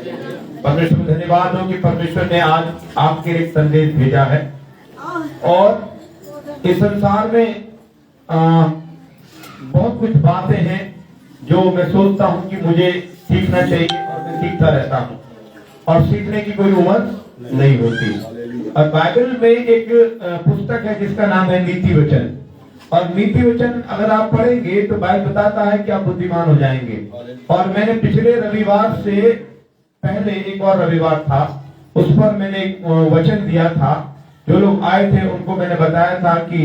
परमेश्वर को धन्यवाद हो कि परमेश्वर ने आज आपके लिए एक संदेश भेजा है। और इस संसार में बहुत कुछ बातें हैं जो मैं सोचता हूँ कि मुझे सीखना चाहिए और मैं सीखता रहता हूँ, और सीखने की कोई उम्र नहीं होती। और बाइबल में एक पुस्तक है जिसका नाम है नीति वचन, और नीति वचन अगर आप पढ़ेंगे तो बाइबल बताता है कि आप बुद्धिमान हो जाएंगे। और मैंने पिछले रविवार से पहले एक और रविवार था, उस पर मैंने एक वचन दिया था। जो लोग आए थे उनको मैंने बताया था कि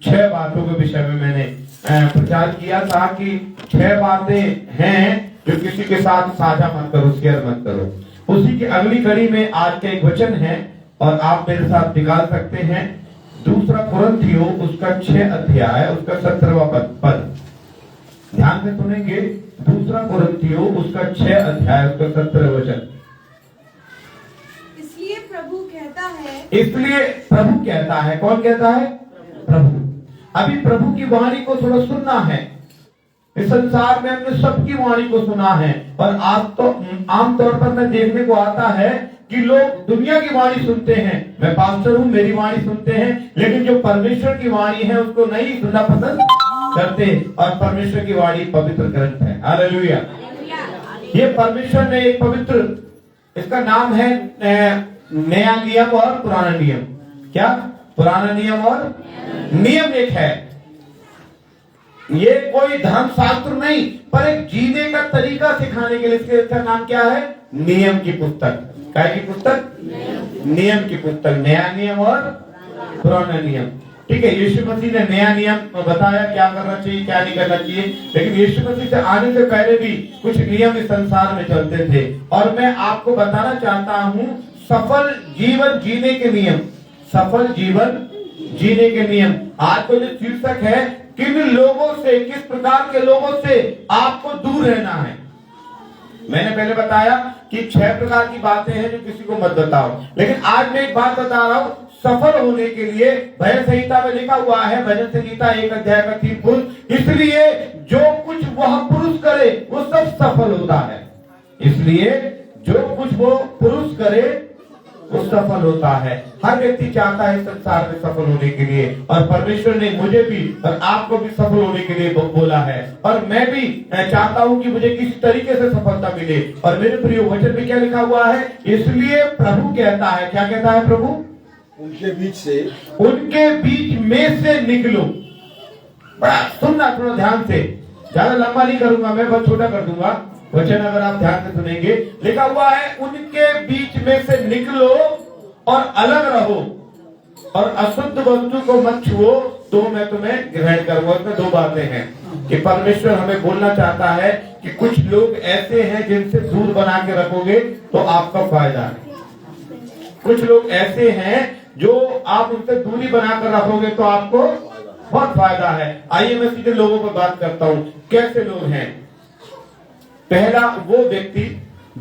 6 बातों के विषय में मैंने प्रचार किया था कि 6 बातें हैं जो किसी के साथ साझा मत करो, शेयर मत करो। उसी की अगली कड़ी में आज का एक वचन है और आप मेरे साथ निकाल सकते हैं। 2 कुरिन्थियों उसका 6 अध्याय उसका 17वां पद ध्यान से सुनेंगे। 2 कुरिन्थियों उसका 6 अध्याय उसका 17 वचन। इसलिए प्रभु कहता है। कौन कहता है? प्रभु। अभी प्रभु की वाणी को थोड़ा सुनना है। इस संसार में हमने सबकी वाणी को सुना है, और आज तो आमतौर पर मैं देखने को आता है कि लोग दुनिया की वाणी सुनते हैं। मैं पास्टर हूँ, मेरी वाणी सुनते हैं, लेकिन जो परमेश्वर की वाणी है उसको नहीं सुनना पसंद करते। और परमेश्वर की वाणी पवित्र ग्रंथ है। हालेलुया। ये परमेश्वर ने एक पवित्र, इसका नाम है नया नियम और पुराना नियम। क्या? पुराना नियम और नियम एक है। ये कोई धर्मशास्त्र नहीं, पर एक जीने का तरीका सिखाने के लिए इसका नाम क्या है? नियम की पुस्तक। क्या की पुस्तक? नियम की पुस्तक। नया नियम और पुराना नियम। ठीक है, यीशु मसीह ने नया नियम बताया क्या करना चाहिए क्या नहीं करना चाहिए, लेकिन यीशु मसीह से आने से पहले भी कुछ नियम इस संसार में चलते थे। और मैं आपको बताना चाहता हूँ सफल जीवन जीने के नियम। सफल जीवन जीने के नियम। आज को जो शीर्षक है, किन लोगों से, किस प्रकार के लोगों से आपको दूर रहना है। मैंने पहले बताया कि 6 प्रकार की बातें हैं जो किसी को मत बताओ, लेकिन आज मैं एक बात बता रहा हूं। सफल होने के लिए भजन संहिता में लिखा हुआ है, भजन संहिता 1 अध्याय का 3 पुरुष, इसलिए जो कुछ वह पुरुष करे वो सब सफल होता है। इसलिए जो कुछ वो पुरुष करे वो सफल होता है। हर व्यक्ति चाहता है संसार में सफल होने के लिए, और परमेश्वर ने मुझे भी और आपको भी सफल होने के लिए बोला है। और मैं भी चाहता हूं कि मुझे किस तरीके से सफलता मिले। और मेरे प्रिय वचन में क्या लिखा हुआ है? इसलिए प्रभु कहता है। क्या कहता है प्रभु? उनके बीच में से निकलो। बड़ा सुनना थोड़ा ध्यान से, ज्यादा लंबा नहीं करूंगा मैं, बहुत छोटा कर दूंगा वचन, अगर आप ध्यान से सुनेंगे। लिखा हुआ है उनके बीच में से निकलो और अलग रहो, और अशुद्ध वस्तु को मत छुओ तो मैं तुम्हें ग्रहण करूंगा। उसमें 2 बातें हैं कि परमेश्वर हमें बोलना चाहता है कि कुछ लोग ऐसे हैं जिनसे दूर बना के रखोगे तो आपका फायदा है। कुछ लोग ऐसे हैं जो आप उनसे दूरी बनाकर रखोगे तो आपको बहुत फायदा है। आइए मैं सीधे लोगों पर बात करता हूँ। कैसे लोग हैं? पहला वो व्यक्ति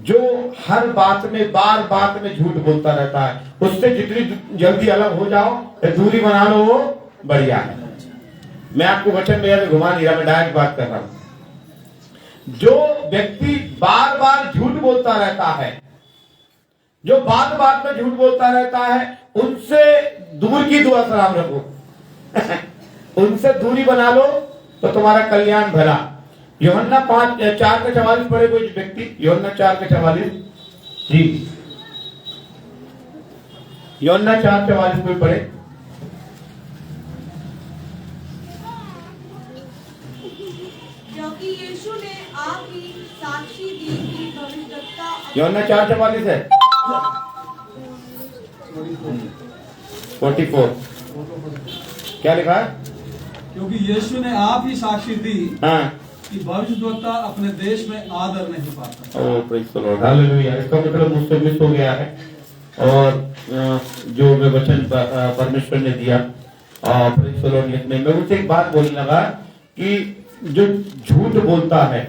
जो हर बात में, बार बात में झूठ बोलता रहता है। उससे जितनी जल्दी अलग हो जाओ, दूरी बना लो, वो बढ़िया है। मैं आपको वचन में घुमा नहीं रहा, मैं डायरेक्ट बात कर रहा हूं। जो व्यक्ति बार बार झूठ बोलता रहता है, जो बात बात में झूठ बोलता रहता है, उनसे दूर की दुआ सलाम रखो। उनसे दूरी बना लो तो तुम्हारा कल्याण भला। यूहन्ना 4:44 पढ़े कोई व्यक्ति? यूहन्ना 4:44 जी, यूहन्ना 4:44 कोई पढ़े? क्योंकि यीशु ने आप ही साक्षी दी कि भविष्यद्वक्ता यूहन्ना 4:44 है 44 क्या लिखा है? क्योंकि यीशु ने आप ही साक्षी दी हाँ, कि भविष्यद्वक्ता अपने देश में आदर नहीं पाता। ओह प्रेज़ द लॉर्ड, हालेलुया। इसका मतलब मुझसे मिस हो गया है, और जो मैं वचन परमेश्वर ने दिया प्रेज़ द लॉर्ड लिखने में, मुझसे एक बात बोलने लगा कि जो झूठ बोलता है,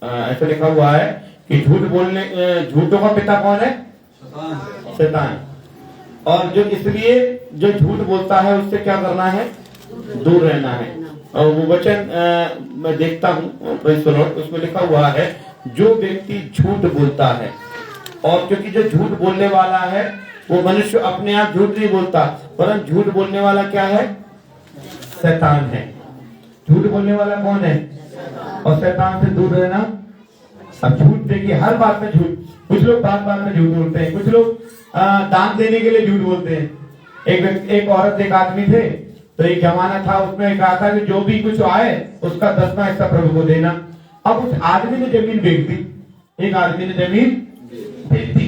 ऐसा लिखा हुआ है कि झूठों का पिता कौन है? शैतान। और जो इसलिए जो झूठ बोलता है उससे क्या करना है? दूर रहना है। और वो वचन मैं देखता हूँ प्रेज़ द लॉर्ड, उसमें लिखा हुआ है जो व्यक्ति झूठ बोलता है और क्योंकि जो झूठ बोलने वाला है वो मनुष्य अपने आप झूठ नहीं बोलता, परंतु झूठ बोलने वाला क्या है? शैतान है। झूठ बोलने वाला कौन है? और शैतान से दूर रहना। अब झूठ देखिए, हर बात में झूठ। कुछ लोग बात बात में झूठ बोलते हैं, कुछ लोग दान देने के लिए झूठ बोलते हैं। एक औरत एक आदमी थे, तो एक जमाना था, उसमें कहा था कि जो भी कुछ आए उसका 10वां हिस्सा प्रभु को देना। अब उस आदमी ने जमीन बेच दी, एक आदमी ने जमीन बेच दी,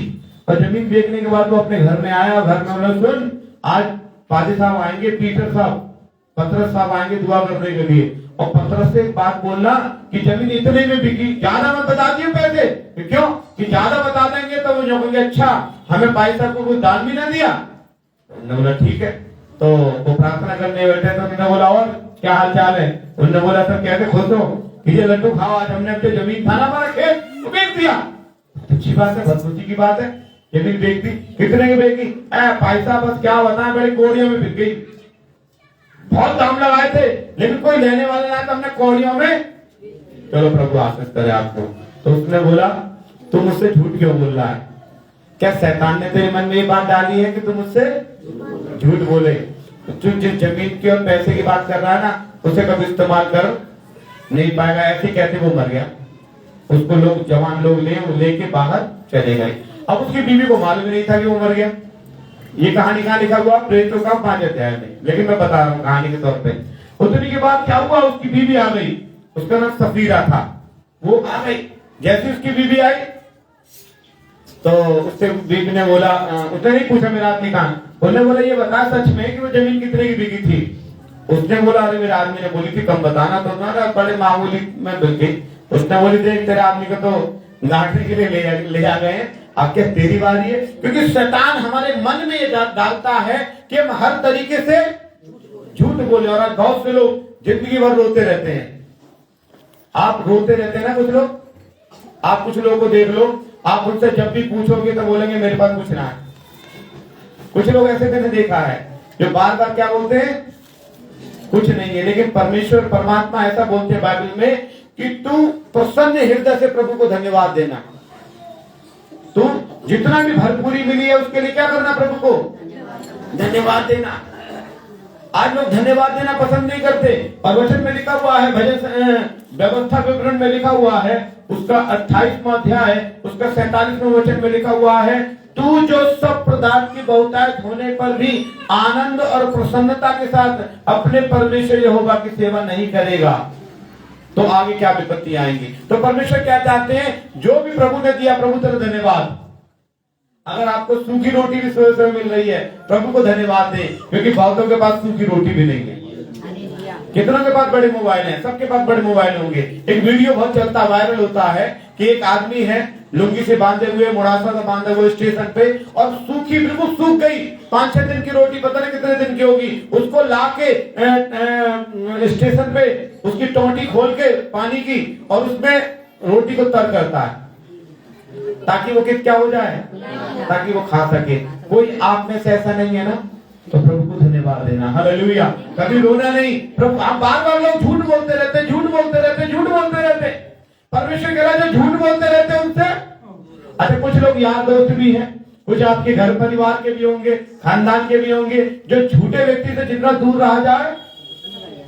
और जमीन बेचने के बाद वो अपने घर में आया। घर में बोला, सुन, आज पादी साहब आएंगे, पीटर साहब, पतरस साहब आएंगे दुआ करने के लिए, और पतरस से एक बात बोलना कि जमीन इतने में बिकी, ज्यादा मत बता दिए पैसे। क्यों? कि ज्यादा बता देंगे तो वो जो कहेंगे, अच्छा हमें भाई साहब को कोई दान भी ना दिया। उन्होंने बोला ठीक है। तो वो प्रार्थना करने बैठे, तो उन्होंने बोला, और क्या हाल चाल है? उन्होंने बोला, सब कैसे खुश हो कि ये लड्डू खाओ, आज हमने अपने जमीन था ना हमारा खेत, वो बेच दिया। अच्छी बात है, बहुत खुशी की बात है। जमीन बेच दी। कितने की बेची? भाई साहब बस क्या बताएं, बड़ी कौड़ियों में बिक गई। बहुत दाम लगाए थे, लेकिन कोई लेने वाला ना, तो हमने कौड़ियों में, चलो प्रभु आशीष करे आपको। तो उसने बोला, तुम मुझसे झूठ क्यों बोल रहा है? क्या शैतान ने तेरे मन में ये बात डाली है कि तुम मुझसे झूठ बोले? तू जिस जमीन की और पैसे की बात कर रहा है ना, उसे कभी इस्तेमाल कर नहीं पाएगा। ऐसे कहते वो मर गया। उसको लोग, जवान लोग लेके बाहर चले गए। अब उसकी बीवी को मालूम नहीं था कि वो मर गया। ये कहानी कहाँ लिखा हुआ? प्रेरितों का 5 अध्याय में, लेकिन मैं बता रहा हूँ कहानी के तौर पे। उतने के बाद क्या हुआ? उसकी बीवी आ गई, उसका नाम सफीरा था। वो आ गई, जैसे उसकी बीवी आई तो उससे बीवी ने बोला, उसने नहीं पूछा मेरा आदमी कहाँ, उसने बोला ये बता सच में कि वो जमीन कितने की बिकी थी? उसने बोला, अरे मेरे आदमी ने बोली थी कम बताना, तो ना बड़े मामूली में बिक गई। उसने बोली, देख तेरे आदमी को तो गांठने के लिए ले आ गए हैं, अब क्या तेरी बारी है? क्योंकि शैतान हमारे मन में ये डालता है कि हम हर तरीके से झूठ बोले। और आज बहुत से लोग जिंदगी भर रोते रहते हैं। आप रोते रहते हैं ना कुछ लोग, आप कुछ लोगों को देख लो, आप उनसे जब भी पूछोगे तो बोलेंगे मेरे पास कुछ ना है। कुछ लोग ऐसे मैंने देखा है जो बार बार क्या बोलते हैं? कुछ नहीं है। लेकिन परमेश्वर, परमात्मा ऐसा बोलते हैं बाइबल में कि तू प्रसन्न हृदय से प्रभु को धन्यवाद देना। तू जितना भी भरपूरी मिली है उसके लिए क्या करना? प्रभु को धन्यवाद देना। आज लोग धन्यवाद देना पसंद नहीं करते। और वचन में लिखा हुआ है, भजन व्यवस्था विवरण में लिखा हुआ है, उसका 28वां अध्याय, उसका 47वां वचन में लिखा हुआ है, तू जो सब पदार्थ की बहुतायत होने पर भी आनंद और प्रसन्नता के साथ अपने परमेश्वर यहोवा की सेवा नहीं करेगा तो आगे क्या विपत्ति आएंगी। तो परमेश्वर क्या चाहते हैं? जो भी प्रभु ने दिया, प्रभु तेरा धन्यवाद। अगर आपको सूखी रोटी भी सुबह सुबह मिल रही है, प्रभु को धन्यवाद दें, क्योंकि बहुतों के पास सूखी रोटी भी नहीं है। कितनों के पास बड़े मोबाइल हैं? सबके पास बड़े मोबाइल होंगे। एक वीडियो बहुत चलता, वायरल होता है कि एक आदमी है लुंगी से बांधे हुए, मुड़ासा से बांधे हुए स्टेशन पे, और सूखी, बिल्कुल सूख गई 5-6 दिन की रोटी, पता नहीं कितने दिन की होगी, उसको लाके स्टेशन पे उसकी टोंटी खोल के पानी की, और उसमें रोटी को तर करता है ताकि वो क्या हो जाए, ताकि वो खा सके। कोई आप में से ऐसा नहीं है ना? तो प्रभु को धन्यवाद देना। हालेलुया। कभी रोना नहीं। प्रभु, आप बार बार लोग झूठ बोलते रहते, झूठ बोलते रहते, झूठ बोलते रहते। परमेश्वर कह रहा है जो झूठ बोलते रहते हैं उनसे। अच्छा, कुछ लोग यार दोस्त भी हैं, कुछ आपके घर परिवार के भी होंगे, खानदान के भी होंगे, जो झूठे व्यक्ति से जितना दूर रहा जाए,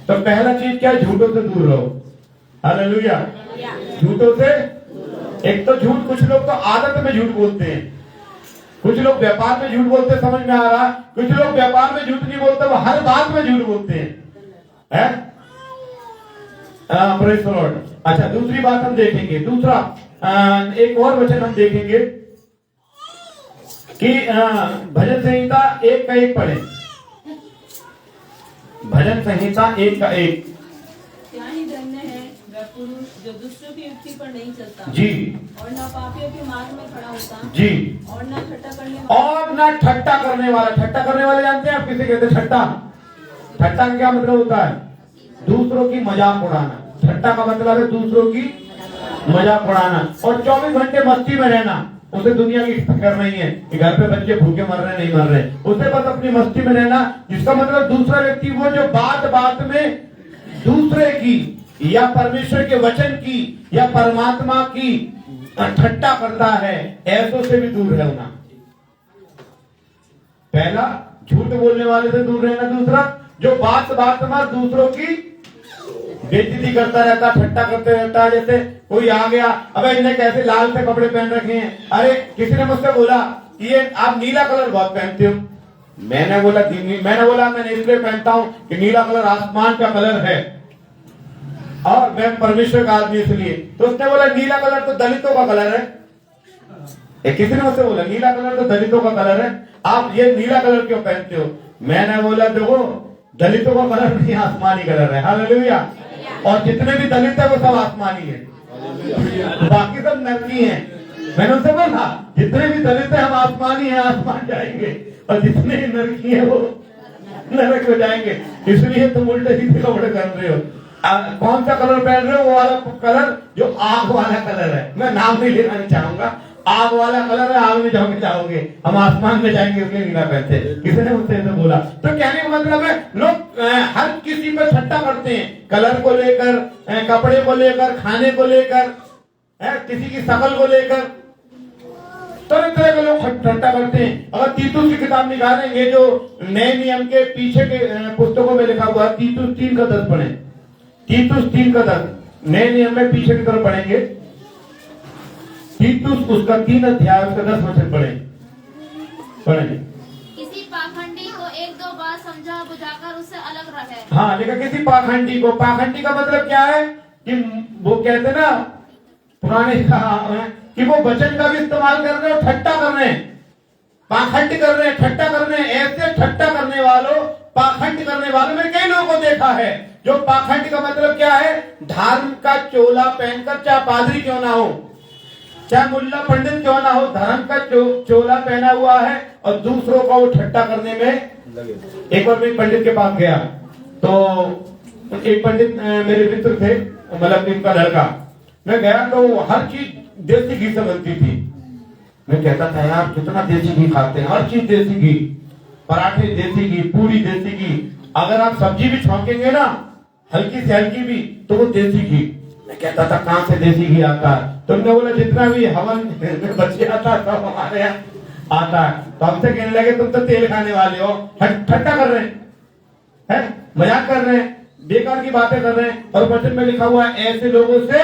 तो पहला चीज क्या है? झूठों से दूर रहो। हालेलुया। झूठों से, एक तो झूठ, कुछ लोग तो आदत में झूठ बोलते हैं, कुछ लोग व्यापार में झूठ बोलते, समझ में आ रहा। कुछ लोग व्यापार में झूठ नहीं बोलते, वो हर बात में झूठ बोलते हैं। Praise the Lord. अच्छा, दूसरी बात हम देखेंगे, दूसरा एक और वचन हम देखेंगे कि भजन संहिता 1 का 1 पढ़े। भजन संहिता 1 का 1। क्या ही धन्य है वह पुरुष जो दुष्टों की युक्ति पर नहीं चलता जी, और न पापियों के मार्ग में खड़ा होता जी, और न ठट्टा करने और ना ठट्टा करने वाला। ठट्टा करने वाले जानते हैं आप किसे कहते हैं? ठट्टा। ठट्टा का क्या मतलब होता है? दूसरों की मजाक उड़ाना। ठट्टा का मतलब है दूसरों की मजाक उड़ाना। और 24 घंटे मस्ती में रहना। उसे दुनिया की फिक्र नहीं है कि घर पे बच्चे भूखे मर रहे नहीं मर रहे, उसे बस अपनी मस्ती में रहना। जिसका मतलब दूसरा व्यक्ति वो जो बात बात में दूसरे की या परमेश्वर के वचन की या परमात्मा की ठट्टा करता है, ऐसों से भी दूर रहना। पहला, झूठ बोलने वाले से दूर रहना। दूसरा, जो बात बात में दूसरों की बेइज्जती करता रहता, ठट्टा करते रहता है। जैसे कोई आ गया, अबे इन्हें कैसे लाल से कपड़े पहन रखे हैं, अरे किसी ने मुझसे बोला कि ये आप नीला कलर बहुत पहनते हो। मैंने बोला मैं इसलिए पहनता हूं कि नीला कलर आसमान का कलर है और मैं परमेश्वर का आदमी इसलिए। तो उसने बोला नीला कलर तो दलितों का कलर है। किसी ने मुझसे बोला नीला कलर तो दलितों का कलर है, आप ये नीला कलर क्यों पहनते हो? मैंने बोला देखो, दलितों का कलर नहीं, आसमानी कलर है। हालेलुया। और जितने भी दलित है वो सब आसमानी है, बाकी सब नरकी हैं। मैंने उनसे बोला जितने भी दलित है हम आसमानी हैं, आसमान जाएंगे, और जितने नरकी है वो नरक हो जाएंगे। इसलिए तुम उल्टे सीधे कपड़े पहन रहे हो। कौन सा कलर पहन रहे हो? वो वाला कलर जो आग वाला कलर है। मैं नाम नहीं लेना चाहूंगा, आग वाला कलर है, आग में जाओगे, हम आसमान में जाएंगे, इसलिए नीला पहनते। किसी ने मुझसे ऐसे बोला। तो कहने का मतलब है लोग हर किसी पर ठट्टा करते हैं, कलर को लेकर, कपड़े को लेकर, खाने को लेकर, किसी की शकल को लेकर, तरह तरह के लोग ठट्टा करते हैं। अगर तीतुस की किताब निकालेंगे जो नए नियम के पीछे के पुस्तकों में लिखा हुआ है, तीतुस 3 का 10 पढ़े, तीतुस 3 का 10 नए नियम में पीछे की तरफ पढ़ेंगे। तीतुस उसका 3 अध्याय उसका 10 वचन पढ़ेंगे। किसी पाखंडी को 1-2 बार समझा बुझाकर उससे अलग रहे। हाँ, लेकिन किसी पाखंडी को, पाखंडी का मतलब क्या है कि वो कहते ना पुराने कहा कि वो वचन का भी इस्तेमाल कर रहे हो, ठट्टा कर रहे हैं, पाखंड कर रहे हैं, ठट्टा कर रहे हैं। ऐसे ठट्टा करने वालों, पाखंड करने वालों में कई लोगों को देखा है। जो पाखंड का मतलब क्या है? धर्म का चोला पहनकर, चाहे पादरी क्यों ना हो, चाहे मुल्ला पंडित क्यों ना हो, धर्म का चोला पहना हुआ है और दूसरों को वो ठट्टा करने में। एक बार मैं पंडित के पास गया तो एक पंडित मेरे मित्र थे, मतलब इनका लड़का। मैं गया तो हर चीज देसी घी से बनती थी। मैं कहता था यार कितना देसी घी खाते हैं, हर चीज देसी घी, पराठे देसी घी, पूरी देसी घी, अगर आप सब्जी भी छौंकेंगे ना हल्की से हल्की भी तो वो देसी घी। मैं कहता था कहां से देसी घी आता है? तुमने बोला जितना भी हवन बच आता सब हमारे यहाँ आता है। तो हमसे कहने लगे तुम तो तेल खाने वाले हो, ठट्टा कर रहे हैं, मजाक कर रहे हैं, बेकार की बातें कर रहे हैं। और वचन में लिखा हुआ है ऐसे लोगों से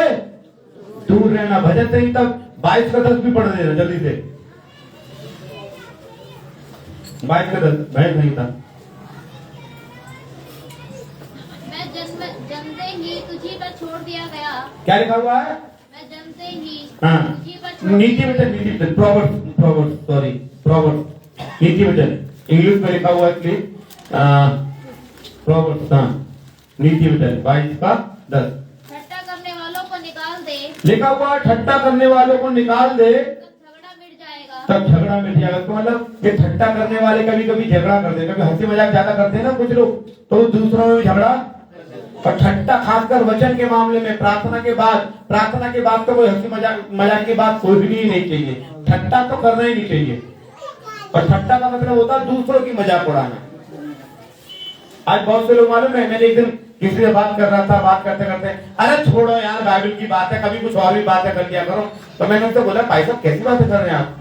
दूर रहना। भजन संहिता 22 का 10 भी पढ़ देना जल्दी से। 22 का 10 भजन संहिता। मैं जन्मते ही तुझी पर छोड़ दिया गया। क्या लिखा हुआ है? मैं जन्मते ही हाँ, तुझी पर छोड़ नीति वचन, प्रोवर्ब्स, नीति वचन इंग्लिश में लिखा हुआ है प्रोवर्ब्स, नीति वचन 22 का 10। ठट्टा करने वालों को निकाल दे, लिखा हुआ है ठट्टा करने वालों को निकाल दे, तब झगड़ा मिट जाएगा। तब झगड़ा मिट जाएगा। तो मतलब ये ठट्टा करने वाले कभी कभी झगड़ा करते हैं, कभी हंसी मजाक ज्यादा करते हैं ना कुछ लोग, तो दूसरों में झगड़ा। और ठट्टा खासकर वचन के मामले में, प्रार्थना के बाद तो कोई हंसी मजाक की बात कोई भी नहीं चाहिए, ठट्टा तो करना ही नहीं चाहिए। और ठट्टा का मतलब होता है दूसरों की मजाक उड़ाना। आज बहुत से लोग मालूम है, मैंने एक दिन किसी से बात कर रहा था, बात करते करते अरे छोड़ो यार बाइबल की बात है, कभी कुछ और भी बातें कर लिया करो। तो मैंने उनसे बोला भाई साहब कैसी बातें कर रहे हैं आप?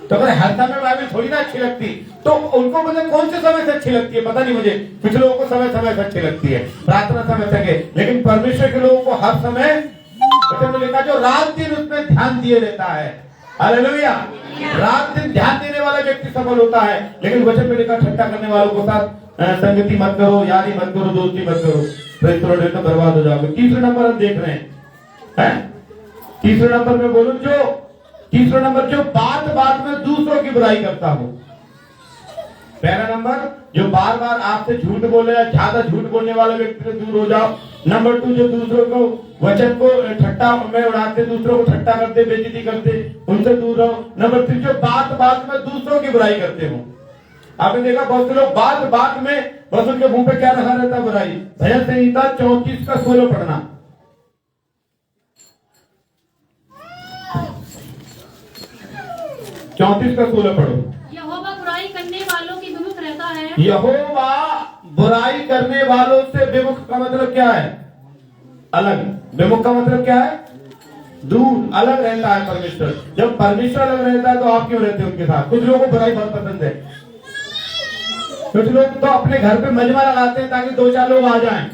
तो अगर हर समय बाइबल थोड़ी ना अच्छी लगती, तो उनको मतलब कौन से समय से अच्छी लगती है पता नहीं मुझे। कुछ लोगों को समय समय से अच्छी लगती है, प्रार्थना समय से, लेकिन परमेश्वर के लोगों को हर समय लिखा जो रात दिन उसमें ध्यान दिए रहता है। हालेलुया। रात दिन ध्यान देने वाला व्यक्ति सफल होता है। लेकिन वचन में लिखा ठट्टा करने वालों के साथ संगति मत करो, यारी मत करो, दोस्ती मत करो, तो बर्बाद हो जाओगे। तीसरे नंबर हम देख रहे हैं, तीसरे नंबर में बोलूं तीसरा नंबर जो बात बात में दूसरों की बुराई करता हो। पहला नंबर जो बार बार आपसे झूठ बोले, ज्यादा झूठ बोलने वाले व्यक्ति से दूर हो जाओ। नंबर 2 जो दूसरों को वचन को ठट्टा में उड़ाते, दूसरों को ठट्टा करते, बेइज्जती करते, उनसे दूर रहो। नंबर 3 जो बात बात में दूसरों की बुराई करते हो। आपने देखा बहुत से लोग बात बात में बस उनके मुंह पे क्या रखा रहता है? बुराई। भजन संहिता 34 का 16 पढ़ना। 34 का 16 पढ़ो। यहोवा बुराई करने वालों की विमुख रहता है। यहोवा बुराई करने वालों से विमुख का मतलब क्या है? अलग। विमुख का मतलब क्या है? दूर अलग रहता है परमेश्वर। जब परमेश्वर अलग रहता है तो आप क्यों रहते हैं उनके साथ? कुछ लोगों को बुराई बहुत पसंद है। कुछ लोग तो अपने घर पे मजमा लगाते हैं ताकि 2-4 लोग आ जाएं।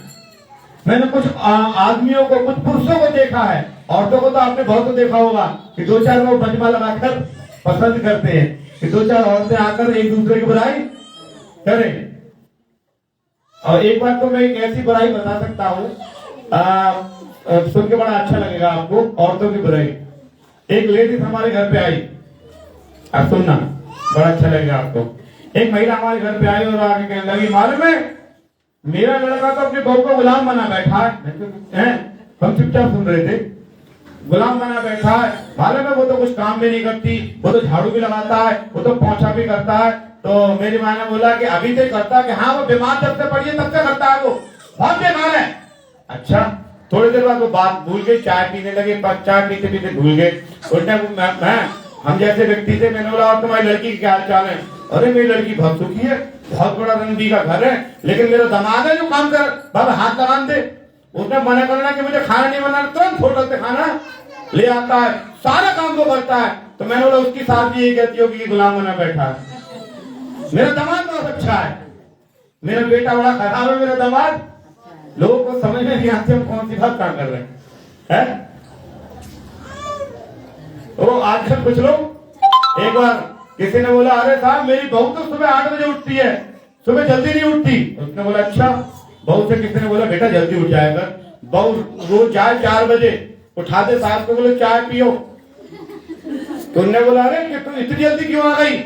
मैंने कुछ आदमियों को, कुछ पुरुषों को देखा है, औरतों को तो आपने बहुत देखा होगा कि 2-4 लोग मजमा लगाकर पसंद करते हैं कि 2-4 औरतें आकर एक दूसरे की बुराई करें। और एक बार तो मैं एक ऐसी बुराई बता सकता हूँ, सुन के बड़ा अच्छा लगेगा आपको, औरतों की बुराई। एक लेडीज हमारे घर पे आई, आप सुनना बड़ा अच्छा लगेगा आपको। एक महिला हमारे घर पे आई और आगे कहने लगी, मालूम है मेरा लड़का तो अपनी बहू को गुलाम बना बैठा है। हम चुपचाप सुन रहे थे। गुलाम बना बैठा है, मालूम है वो तो कुछ काम भी नहीं करती, वो तो झाड़ू भी लगाता है, वो तो पोंछा भी करता है। तो मेरी माँ ने बोला कि अभी तो करता है कि हाँ वो बीमार जब से पड़ी है तब से करता है, वो बहुत बेकार है। अच्छा, थोड़ी देर बाद वो बात भूल गई, चाय पीने लगे, चाय पीते पीते भूल गए। हम जैसे व्यक्ति थे, मैंने बोला और तुम्हारी लड़की की क्या हाल चाल है? अरे मेरी लड़की बहुत सुखी है, बहुत बड़ा रंडी का घर है, लेकिन मेरा दामाद है जो काम कर बाबा हाथ लगा दे। उसने मना करना कि मुझे खाना नहीं बनाना, तुरंत होटल से खाना ले आता है, सारा काम वो करता है। तो मैंने बोला उसकी साथ यही कहती होगी कि गुलाम बना बैठा है। मेरा दामाद बहुत अच्छा है, मेरा बेटा बड़ा खराब है, मेरा दामाद। लोगों को समझ में नहीं आती हम कौन सी बात काम कर रहे हैं। तो आजकल कुछ लोग, एक बार किसी ने बोला अरे साहब मेरी बहू तो सुबह 8 बजे उठती है, सुबह जल्दी नहीं उठती। उसने बोला अच्छा। बहू से किसी ने बोला बेटा जल्दी उठ जाएगा। बहू रोज जाए 4 बजे, उठा दे साहब को, बोले चाय पियो। तो उन्होंने बोला अरे कि तुम इतनी जल्दी क्यों आ गई?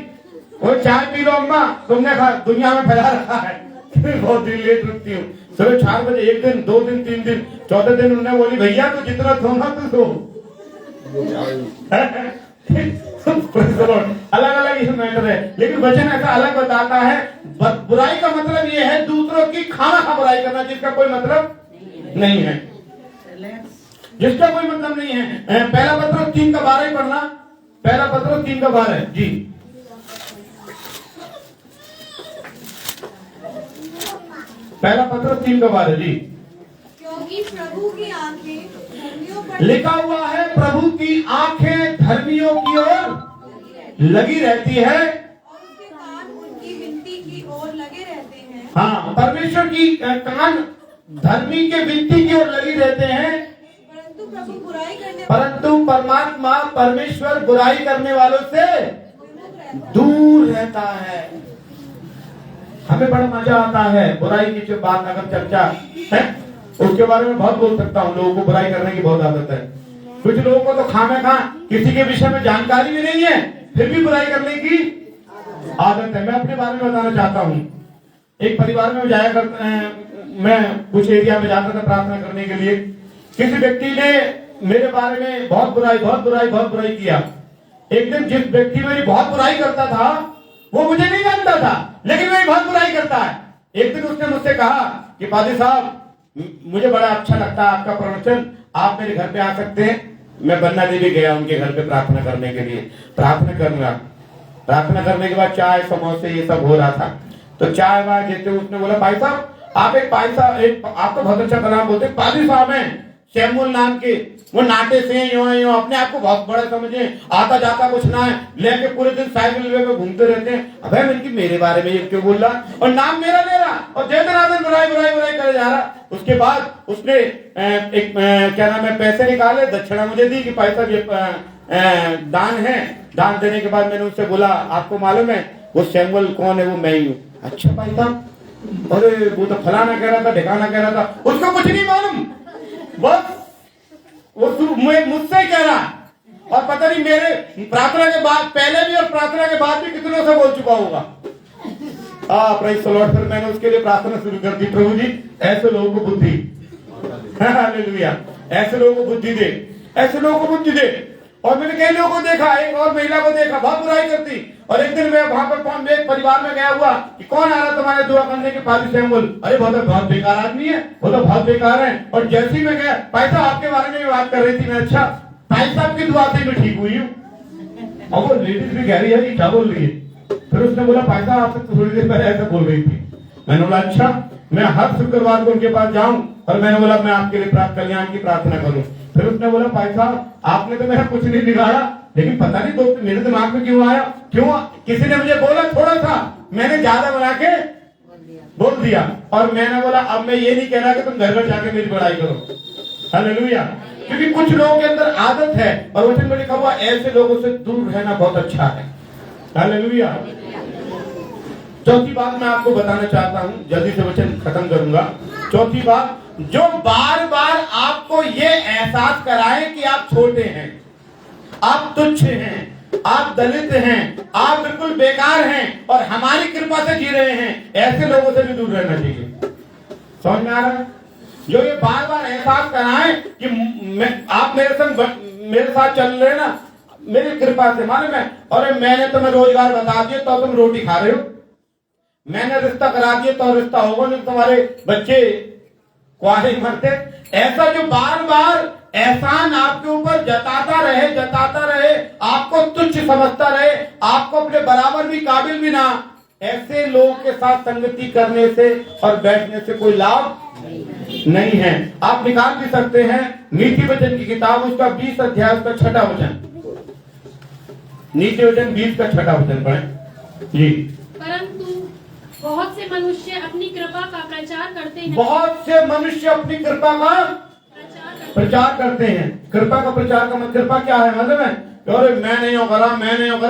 वो चाय पी लो अम्मा, तुमने दुनिया में फैला रखा है बहुत दिन लेट उठती हूँ। सुबह 4 बजे, 1 दिन, 2 दिन, 3 दिन, 4थे दिन उन्होंने बोली भैया तो जितना सोना तो सो। अलग अलग इस मैटर है, लेकिन वचन ऐसा अलग बताता है। बुराई का मतलब ये है दूसरों की खाना बुराई करना, जिसका कोई मतलब नहीं है, जिसका कोई मतलब नहीं है। पहला पत्र 3:12 पढ़ना, पहला पत्र 3:12 जी। पहला पत्र 3:12 जी। क्योंकि प्रभु की आंखें धर्मियों पर लिखा हुआ है प्रभु की आंखें धर्मियों की ओर लगी रहती है और उसके कान उनकी विनती की ओर लगे रहते हैं। हाँ, परमेश्वर की कान धर्मी के विनती की ओर लगी रहते हैं, परंतु प्रभु बुराई करने परंतु परमात्मा परमेश्वर बुराई करने वालों से विमुख रहता है। दूर रहता है। हमें बड़ा मजा आता है बुराई की जो बात अगर चर्चा है उसके बारे में बहुत बोल सकता हूँ। लोगों को बुराई करने की बहुत आदत है। कुछ लोगों को तो खामेखा किसी के विषय में जानकारी भी नहीं है, फिर भी बुराई करने की आदत है। मैं अपने बारे में बताना चाहता हूँ। एक परिवार में जाया करता, मैं कुछ एरिया में जाता था प्रार्थना करने के लिए। किसी व्यक्ति ने मेरे बारे में बहुत बुराई किया। एक दिन जिस व्यक्ति मेरी बहुत बुराई करता था वो मुझे नहीं जानता था, लेकिन मेरी बहुत बुराई करता है। एक दिन उसने मुझसे कहा कि पादी साहब मुझे बड़ा अच्छा लगता है आपका प्रवचन, आप मेरे घर पे आ सकते हैं। मैं बन्ना देवी गया उनके घर पे प्रार्थना करने के लिए। प्रार्थना करने के बाद चाय समोसे ये सब हो रहा था। तो चाय वाय देते उसने बोला भाई साहब आप आप तो बहुत अच्छा कलाम बोलते, पादी साहब हैं शैमुल नाम के, वो नाटे से यो अपने आप को बहुत बड़ा समझे, आता जाता कुछ ना है, लेके पूरे दिन साइकिल पे घूमते रहते हैं। अबे मैं मेरे बारे में ये क्यों बोल रहा और नाम मेरा ले रहा और दिन बुराई करे जा रहा। उसके बाद उसने एक क्या नाम है पैसे निकाले, दक्षिणा मुझे दी कि पैसा ये दान है। दान देने के बाद मैंने उससे बोला आपको मालूम है वो शैमुल कौन है? वो मैं ही हूँ। अच्छा भाई साहब, अरे वो तो फलाना कह रहा था, ढिकाना कह रहा था, उसको कुछ नहीं मालूम, बस वो मुझसे कह रहा। और पता नहीं मेरे प्रार्थना के बाद पहले भी और प्रार्थना के बाद भी कितनों से बोल चुका होगा। Praise the Lord. फिर मैंने उसके लिए प्रार्थना शुरू कर दी, प्रभु जी ऐसे लोगों को बुद्धि, हालेलुया, ऐसे लोगों को बुद्धि दे, ऐसे लोगों को बुद्धि दे। और मैंने कई लोगों को देखा, एक और महिला को देखा बहुत बुराई करती। और एक दिन मैं वहां पर एक परिवार में गया हुआ कि कौन आ रहा तुम्हारे दुआ करने के पादी शैमुल? अरे बहुत बेकार आदमी है, वो तो बहुत बेकार है। और जैसे ही मैं गया भाई साहब आपके बारे में बात कर रही थी मैं, अच्छा भाई साहब की दुआ से मैं ठीक हुई हूँ। और वो लेडीज भी कह रही है क्या बोल रही है? फिर उसने बोला भाई साहब आपसे थोड़ी देर पहले ऐसा बोल रही थी। मैंने बोला अच्छा, मैं हर शुक्रवार को उनके पास जाऊं और मैंने बोला मैं आपके लिए कल्याण की प्रार्थना करूं। फिर उसने बोला भाई साहब आपने तो मेरा कुछ नहीं बिगाड़ा, लेकिन पता नहीं तो मेरे दिमाग में क्यों आया, क्यों किसी ने मुझे बोला थोड़ा सा, मैंने ज्यादा बना के बोल दिया। और मैंने बोला अब मैं ये नहीं कह रहा कि तुम घर घर जाके मेरी बड़ाई करो, हालेलुया। क्योंकि कुछ लोगों के अंदर आदत है, और वचन में लिखा हुआ ऐसे लोगों से दूर रहना बहुत अच्छा है, हालेलुया। चौथी बात मैं आपको बताना चाहता हूं, जल्दी से वचन खत्म करूंगा। चौथी बात, जो बार बार आपको ये एहसास कराए कि आप छोटे हैं, आप तुच्छ हैं, आप दलित हैं, आप बिल्कुल बेकार हैं और हमारी कृपा से जी रहे हैं, ऐसे लोगों से भी दूर रहना चाहिए। समझ में आ रहा है? जो ये बार बार एहसास कराएं कि आप मेरे संग मेरे साथ चल रहे हैं ना, मेरी कृपा से, मालूम है, और मैंने तुम्हें रोजगार बता दिया तो तुम रोटी खा रहे हो, मैंने रिश्ता करा दिया तो रिश्ता होगा, नहीं तुम्हारे बच्चे कुआरे मरते। ऐसा जो बार बार एहसान आपके ऊपर जताता रहे, आपको तुच्छ समझता रहे, आपको अपने बराबर भी काबिल भी ना, ऐसे लोगों के साथ संगति करने से और बैठने से कोई लाभ नहीं है। आप निकाल भी सकते हैं नीति वचन की किताब, उसका 20 अध्याय उसका 6वां वचन, नीति वचन 20 का 6वां वचन पढ़ें जी। परंतु बहुत से मनुष्य अपनी कृपा का प्रचार करते हैं। बहुत से मनुष्य अपनी कृपा का प्रचार करते हैं। कृपा का प्रचार का मतलब, कृपा क्या है मतलब है, अरे मैं नहीं करा,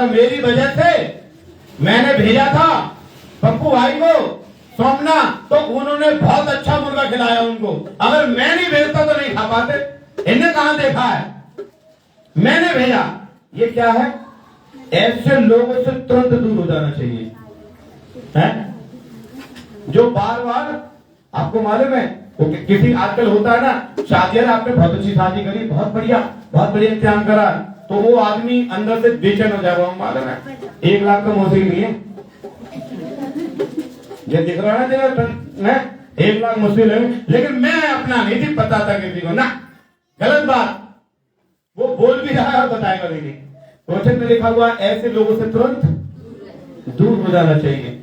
मेरी वजह से मैंने भेजा था पप्पू भाई को सोमना, तो उन्होंने बहुत अच्छा मुर्गा खिलाया उनको, अगर मैं नहीं भेजता तो नहीं खा पाते। इन्हें कहां देखा है, मैंने भेजा। ये क्या है, ऐसे लोगों से तुरंत दूर हो जाना चाहिए, है? जो बार बार, आपको मालूम है किसी आजकल होता है ना, शादी, आपने बहुत अच्छी शादी करी, बहुत बढ़िया इंतजाम करा, तो वो आदमी अंदर से बेचैन हो जाएगा, मालूम है 1 लाख तो मुझे नहीं है, ये दिख रहा है 1 लाख मुश्किल है, लेकिन मैं अपना नहीं थी पता था किसी को ना, गलत बात वो बोल भी रहा है और बताएगा भी नहीं। वचन में लिखा हुआ ऐसे लोगों से तुरंत दूर हो जाना चाहिए।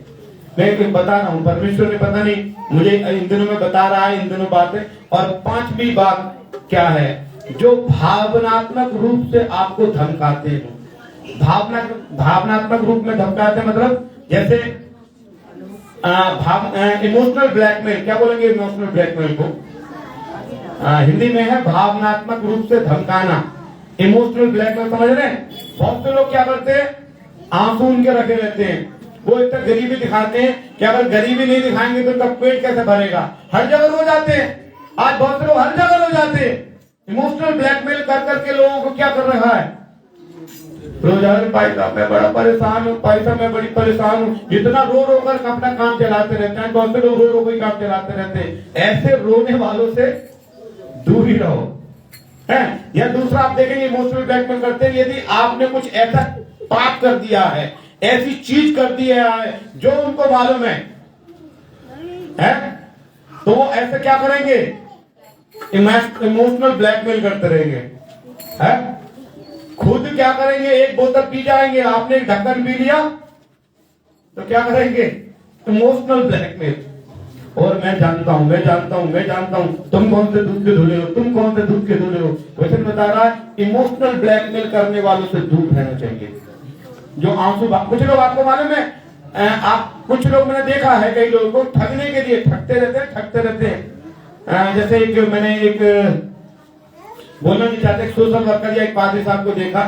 मैं बता रहा हूं, परमेश्वर ने पता नहीं मुझे इन दिनों में बता रहा है इन दिनों बातें। और 5वीं बात क्या है, जो भावनात्मक रूप से आपको धमकाते हैं। भावनात्मक रूप में धमकाते हैं मतलब जैसे इमोशनल ब्लैकमेल, क्या बोलेंगे इमोशनल ब्लैकमेल को? हिंदी में है भावनात्मक रूप से धमकाना, इमोशनल ब्लैकमेल, समझ रहे हैं? बहुत से लोग क्या करते हैं, आंसू उनके रखे रहते हैं, वो इतना गरीबी दिखाते हैं कि अगर गरीबी नहीं दिखाएंगे तो उनका पेट कैसे भरेगा। हर जगह रो जाते हैं, आज बहुत से लोग हर जगह रो जाते हैं। इमोशनल ब्लैकमेल कर करके लोगों को क्या कर रहा है, रोजाना भाई साहब मैं बड़ा परेशान हूँ, भाई साहब मैं बड़ी परेशान हूँ, इतना रो रो कर अपना काम चलाते रहते हैं। बहुत से लोग रो रो कर काम चलाते रहते हैं। ऐसे रोने वालों से दूर ही रहो, है? या दूसरा आप देखेंगे इमोशनल ब्लैकमेल करते हैं, यदि आपने कुछ ऐसा पाप कर दिया है, ऐसी चीज कर दी है जो उनको मालूम है, तो वो ऐसे क्या करेंगे, इमोशनल ब्लैकमेल करते रहेंगे, है? खुद क्या करेंगे, एक बोतल पी जाएंगे, आपने एक ढक्कन पी लिया तो क्या करेंगे, इमोशनल ब्लैकमेल। और मैं जानता हूं तुम कौन से दूध के धुले हो, तुम कौन से दूध के धुले हो। वचन बता रहा है इमोशनल ब्लैकमेल करने वालों से दूर रहना चाहिए। जो आंसू, कुछ लोग आपको मालूम है, आप कुछ लोग मैंने देखा है, कई लोगों को ठगने के लिए ठगते रहते हैं। जैसे मैंने एक बोलना नहीं चाहते, सोशल वर्कर या एक पादरी साहब को देखा,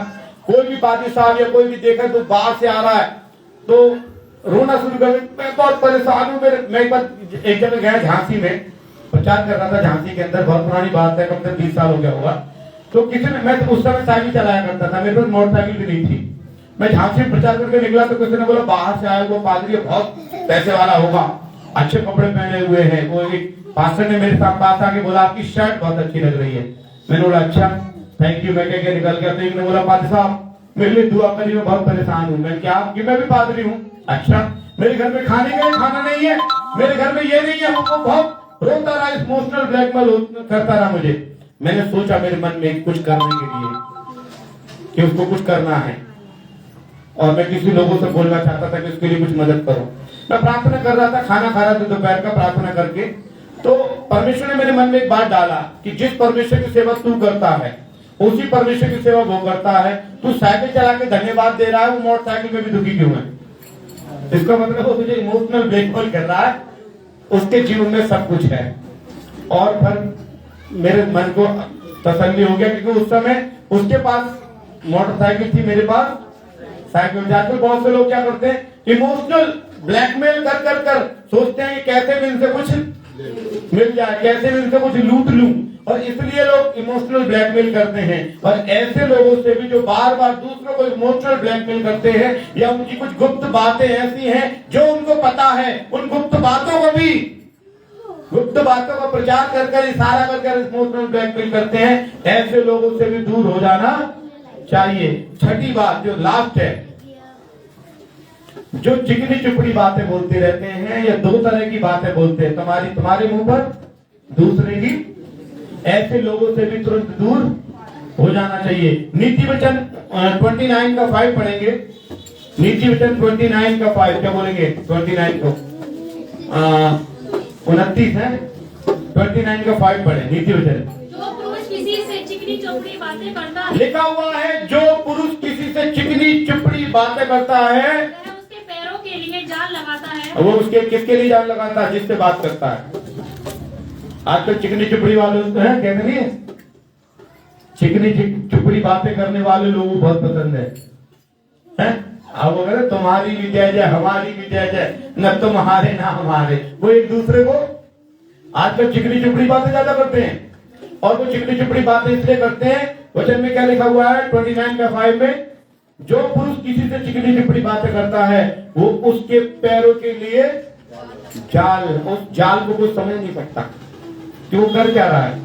कोई भी पादरी साहब या कोई भी देखा तो बाहर से आ रहा है तो रोना शुरू कर, मैं बहुत परेशान हूँ। मैं एक जगह गया झांसी में, प्रचार कर रहा था झांसी के अंदर, बहुत पुरानी बात है, कम से कम 20 साल हो गया होगा। तो किसी ने, मैं तो उस समय साइकिल चलाया करता था, मेरे पास मोटरसाइकिल भी नहीं थी, मैं झांसी में प्रचार करके निकला तो किसी ने बोला बाहर से आया वो पादरी बहुत पैसे वाला होगा, अच्छे कपड़े पहने हुए हैं। वो एक पास्टर ने मेरे साथ पास आके बोला आपकी शर्ट बहुत अच्छी लग रही है। मैंने बोला अच्छा थैंक यू, मैं कह निकल गया। तो एक ने बोला पादरी साहब मेरे लिए दुआ करिए, मैं बहुत परेशान हूँ। मैं क्या, कि मैं भी पादरी हूँ। अच्छा, मेरे घर में खाने का खाना नहीं है, मेरे घर में ये नहीं है। वो बहुत रोता रहा, इमोशनल ब्लैकमेल करता रहा मुझे। मैंने सोचा मेरे मन में कुछ करने के लिए कि उसको कुछ करना है, और मैं किसी लोगों से बोलना चाहता था कि उसके लिए कुछ मदद करो। मैं प्रार्थना कर रहा था, खाना खा रहा था दोपहर का, प्रार्थना करके तो परमेश्वर ने मेरे मन में एक बात डाला कि जिस परमेश्वर की सेवा तू करता है उसी परमेश्वर की सेवा वो करता है। तू साइकिल चला के धन्यवाद दे रहा है, वो मोटरसाइकिल में भी दुखी क्यों है? इसका मतलब वो तुझे इमोशनल ब्लैकमेल कर रहा है, उसके जीवन में सब कुछ है। और फिर मेरे मन को तसल्ली हो गया क्योंकि उस समय उसके पास मोटरसाइकिल थी, मेरे पास साइकिल। जाकर बहुत से लोग क्या करते हैं, इमोशनल ब्लैकमेल कर कर कर सोचते हैं कि कैसे मैं इनसे कुछ मिल जाए, कैसे मैं इनसे कुछ लूट लूं, और इसलिए लोग इमोशनल ब्लैकमेल करते हैं। और ऐसे लोगों से भी जो बार बार दूसरों को इमोशनल ब्लैकमेल करते हैं या उनकी कुछ गुप्त बातें ऐसी हैं जो उनको पता है, उन गुप्त बातों को भी, गुप्त बातों का प्रचार कर कर इशारा कर कर इमोशनल ब्लैकमेल करते हैं। ऐसे लोगों से भी दूर हो जाना चाहिए। छठी बात जो लास्ट है, जो चिकनी चुपड़ी बातें बोलते रहते हैं या दो तरह की बातें बोलते हैं, तुम्हारे मुंह पर दूसरे की, ऐसे लोगों से भी तुरंत दूर हो जाना चाहिए। नीति वचन 29 का 5 पढ़ेंगे। नीति वचन 29 का 5 क्या बोलेंगे? 29 को 29 है, 29 का 5 पढ़े। नीति वचन जो पुरुष किसी से चिकनी चौपड़ी बातें करता है, लिखा हुआ है, जो पुरुष किसी से चिकनी चुपड़ी बातें करता है वह उसके पैरों के लिए जाल लगाता है। वो उसके किसके लिए जान लगाता है? जिससे बात करता है। आजकल चिकनी चुपड़ी वाले हैं, कहते नहीं है, चिकनी चुपड़ी बातें करने वाले लोगों को बहुत पसंद है? अब वो कहते तुम्हारी भी जय जय, हमारी भी जय जय, न तुम्हारे ना हमारे। वो एक दूसरे को आजकल चिकनी चुपड़ी बातें ज्यादा करते हैं। और वो चिकनी चुपड़ी बातें इसलिए करते हैं, वचन में क्या लिखा हुआ है 29 का 5 में, जो पुरुष किसी से चिकनी चुपड़ी बातें करता है वो उसके पैरों के लिए जाल, उस जाल को कोई समझ नहीं सकता कि वो कर क्या रहा है।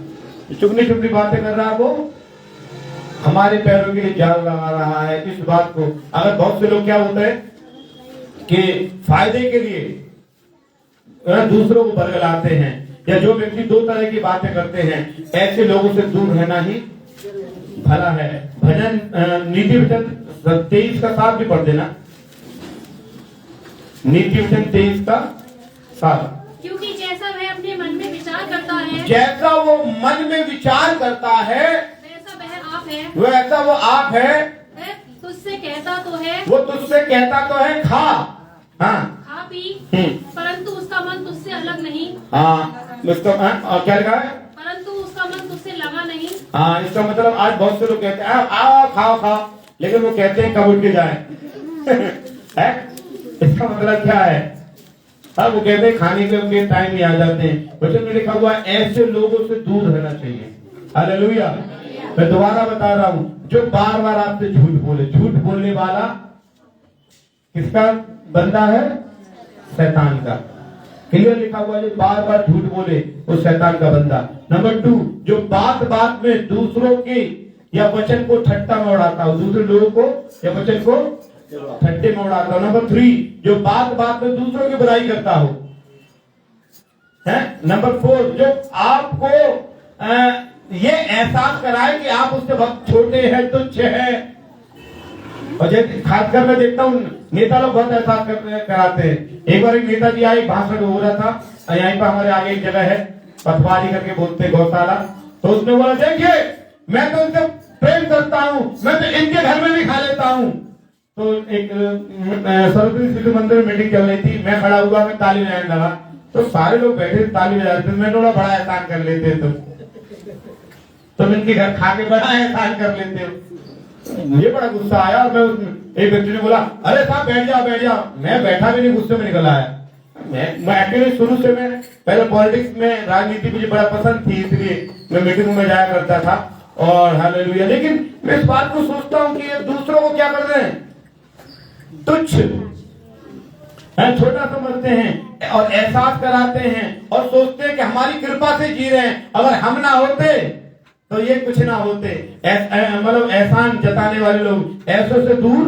चिकनी चुपड़ी बातें कर रहा है, वो हमारे पैरों के लिए जाल लगा रहा है। इस बात को अगर बहुत से लोग क्या होता है कि फायदे के लिए दूसरों को बरगलाते हैं, या जो व्यक्ति दो तरह की बातें करते हैं, ऐसे लोगों से दूर रहना ही भला है। भजन नीति वचन 23 का 7 भी पढ़ देना। नीति वचन 23 का 7। क्योंकि जैसा वह अपने मन में विचार करता है, जैसा वो मन में विचार करता है वैसा वह आप है। वैसा वो आप है। वह तुझसे कहता तो है, वो तुझसे कहता तो है खा, हाँ खा पी, परंतु उसका मन तुझसे अलग नहीं। हाँ, इसका और क्या लिखा है? परंतु उसका मन तुझसे लगा नहीं। हाँ, इसका मतलब आज बहुत से लोग कहते हैं आओ खाओ खाओ, लेकिन वो कहते हैं कब उठ के जाए है? इसका मतलब क्या है? वो कहते हैं खाने के उनके टाइम ही आ जाते हैं। वचन में लिखा हुआ है ऐसे लोगों से दूर रहना चाहिए। हालेलुया। मैं दोबारा बता रहा हूँ, जो बार बार आपसे झूठ बोले, झूठ बोलने वाला किसका बंदा है? शैतान का। क्लियर लिखा हुआ है, जो बार बार झूठ बोले वो शैतान का बंदा। नंबर 2, जो बात बात में दूसरों की या वचन को ठट्टा में उड़ाता हो, दूसरे लोगों को या वचन को ठट्टे में उड़ाता हो। नंबर 3, जो बात बात में दूसरों की बुराई करता हो है। नंबर 4, जो आपको ये एहसास कराए कि आप उससे बहुत छोटे हैं, तुच्छ हैं। और जैसे खासकर मैं देखता हूँ नेता लोग बहुत एहसास कराते हैं। एक बार एक नेताजी आए, भाषण हो रहा था, यहीं पर हमारे आगे एक जगह है पथवारी करके बोलते गौशाला, तो उसने बोला देखिए मैं तो उनसे प्रेम करता हूँ, मैं तो इनके घर में भी खा लेता हूँ। तो एक सरस्वती शिशु मंदिर में मीटिंग चल रही थी, मैं खड़ा हुआ, मैं ताली बजाने लगा, तो सारे लोग बैठे ताली बजा रहे थे। मैं थोड़ा बड़ा एहसान कर लेते तुम इनके घर खा के बड़ा एहसान कर लेते हो। मुझे बड़ा गुस्सा आया और मैं एक व्यक्ति ने बोला अरे साहब बैठ जाओ बैठ जाओ। मैं बैठा भी नहीं, गुस्से में निकल आया। मैं एक्चुअली शुरू से मैं पहले पॉलिटिक्स में, राजनीति मुझे बड़ा पसंद थी, इसलिए मैं मीटिंग में जाया करता था। और हालेलुया। लेकिन मैं इस बात को सोचता हूँ कि ये दूसरों को क्या कर रहे हैं, तुच्छ छोटा समझते हैं और एहसास कराते हैं और सोचते हैं कि हमारी कृपा से जी रहे हैं। अगर हम ना होते तो ये कुछ ना होते। मतलब एहसान जताने वाले लोग, ऐसों से दूर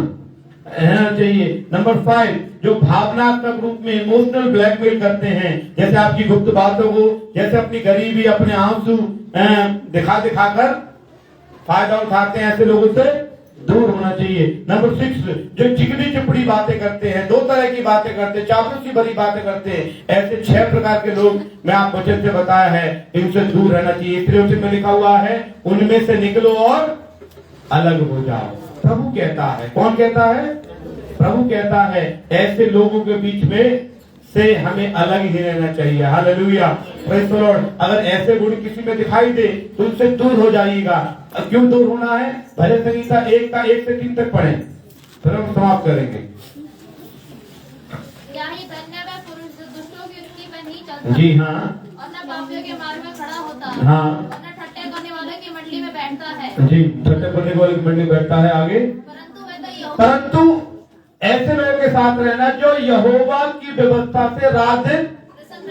रहना चाहिए। नंबर 5, जो भावनात्मक रूप में इमोशनल ब्लैकमेल करते हैं, जैसे आपकी गुप्त बातों को, जैसे अपनी गरीबी, अपने आंसू दिखा दिखाकर फायदा उठाते हैं, ऐसे लोगों से दूर होना चाहिए। नंबर 6, जो चिकनी चुपड़ी बातें करते हैं, 2 तरह की बातें करते हैं, चापलूसी भरी बातें करते हैं, ऐसे 6 प्रकार के लोग मैं आप वचन से बताया है, इनसे दूर रहना चाहिए। इसलिए वचन में लिखा हुआ है, उनमें से निकलो और अलग हो जाओ। प्रभु कहता है, कौन कहता है? प्रभु कहता है, ऐसे लोगों के बीच में से हमें अलग ही रहना चाहिए। Hallelujah, praise the Lord. अगर ऐसे गुण किसी में दिखाई दे तो उनसे दूर हो जाइएगा। अब क्यों दूर होना है? भजन संहिता 1 का 1 से 3 तक पढ़ें, फिर हम समाप्त करेंगे। क्या ही धन्य वह पुरुष जो दुष्टों की युक्ति पर नहीं चलता, जी हाँ, और न पापियों के मार्ग में खड़ा होता, हाँ। और न ठट्टे करने वाले की मंडली में बैठता है। जी, छठे पढ़ने वाले मंडली बैठता है। आगे, परंतु ऐसे लोगों के साथ रहना जो यहोवा की व्यवस्था से रात दिन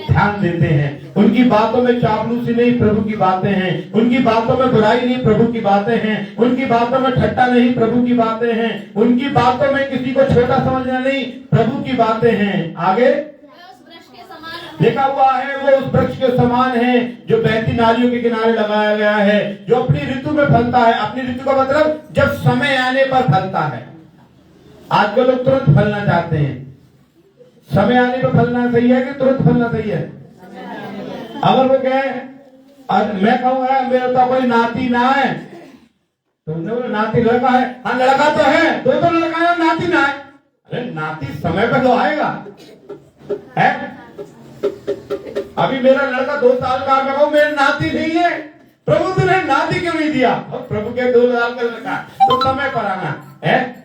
ध्यान देते हैं। उनकी बातों में चापलूसी नहीं, प्रभु की बातें हैं। उनकी बातों में बुराई नहीं, प्रभु की बातें हैं। उनकी बातों में ठट्टा नहीं, प्रभु की बातें हैं। उनकी बातों में किसी को छोटा समझना नहीं, प्रभु की बातें हैं। आगे, उस वृक्ष के समान लिखा हुआ है, वो उस वृक्ष के समान है जो बहती नालियों के किनारे लगाया गया है, जो अपनी ऋतु में फलता है। अपनी ऋतु का मतलब जब समय आने पर फलता है। आजकल लोग तुरंत फलना चाहते हैं। समय आने पर फलना सही है कि तुरंत फलना सही है? अगर वो कहे, मैं कहूँगा मेरा तो कोई नाती ना है, तो बोले नाती लड़का है। हाँ, लड़का तो है, 2 लड़का है, नाती ना है। अरे नाती समय पे तो आएगा है? अभी मेरा लड़का 2 साल का, मैं कहूँ मेरा नाती नहीं है। प्रभु तुमने नाती क्यों नहीं दिया? प्रभु के 2 साल का लड़का तो समय पर आना है।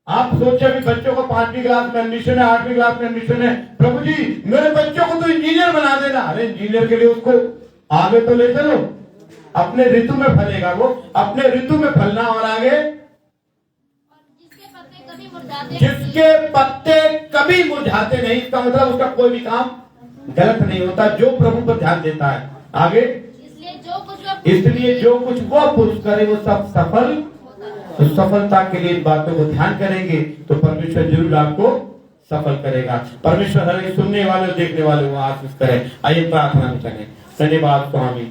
आप सोचे अभी बच्चों को 5वीं क्लास में एडमिशन है, 8वीं क्लास में एडमिशन है, प्रभु जी मेरे बच्चों को तो इंजीनियर बना देना। अरे इंजीनियर के लिए उसको आगे तो ले चलो, अपने ऋतु में फलेगा वो, अपने ऋतु में फलना। और आगे, जिसके पत्ते कभी मुरझाते जिसके पत्ते कभी मुरझाते नहीं, इसका मतलब उसका कोई भी काम गलत नहीं होता, जो प्रभु पर ध्यान देता है। आगे, इसलिए जो कुछ वो पुरुष करे वो सब सफल। तो सफलता के लिए इन बातों को ध्यान करेंगे तो परमेश्वर जरूर आपको सफल करेगा। परमेश्वर हर सुनने वाले और देखने वाले को आशीष करे। आइए प्रार्थना करें। धन्यवाद स्वामी।